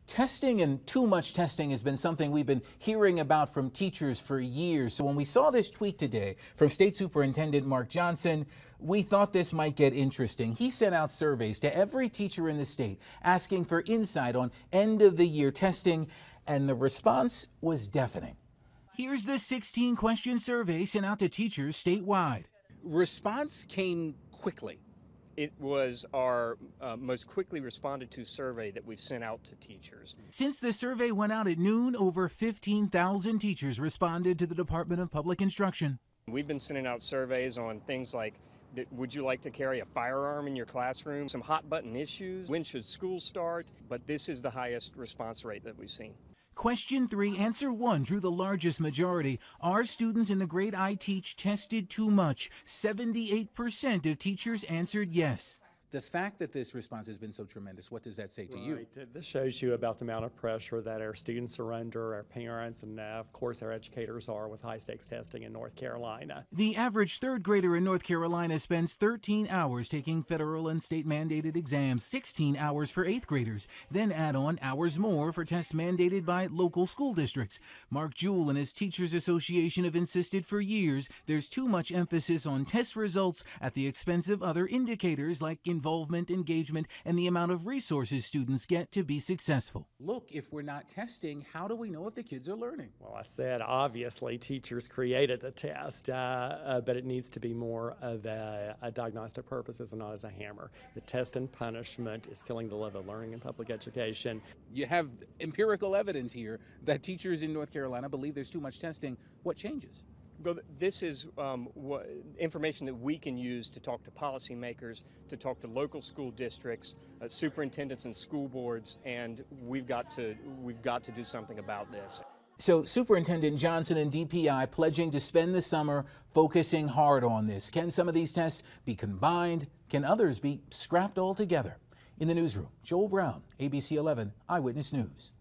Testing and too much testing has been something we've been hearing about from teachers for years. So when we saw this tweet today from State Superintendent Mark Johnson, we thought this might get interesting. He sent out surveys to every teacher in the state asking for insight on end of the year testing, and the response was deafening. Here's the 16-question survey sent out to teachers statewide. Response came quickly. It was our most quickly responded to survey that we've sent out to teachers. Since the survey went out at noon, over 15,000 teachers responded to the Department of Public Instruction. We've been sending out surveys on things like, would you like to carry a firearm in your classroom? Some hot button issues. When should school start? But this is the highest response rate that we've seen. Question 3, answer 1 drew the largest majority. Are students in the grade I teach tested too much? 78% of teachers answered yes. The fact that this response has been so tremendous, what does that say to you? This shows you about the amount of pressure that our students are under, our parents, and of course our educators are with high-stakes testing in North Carolina. The average third grader in North Carolina spends 13 hours taking federal and state mandated exams, 16 hours for 8th graders, then add on hours more for tests mandated by local school districts. Mark Jewell and his Teachers Association have insisted for years there's too much emphasis on test results at the expense of other indicators like involvement, engagement, and the amount of resources students get to be successful. Look, if we're not testing, how do we know if the kids are learning? Well, I said obviously teachers created the test, but it needs to be more of a diagnostic purposes and not as a hammer. The test and punishment is killing the love of learning in public education. You have empirical evidence here that teachers in North Carolina believe there's too much testing. What changes? Well, this is information that we can use to talk to policymakers, to talk to local school districts, superintendents and school boards, and we've got to do something about this. So Superintendent Johnson and DPI pledging to spend the summer focusing hard on this. Can some of these tests be combined? Can others be scrapped altogether? In the newsroom, Joel Brown, ABC 11 Eyewitness News.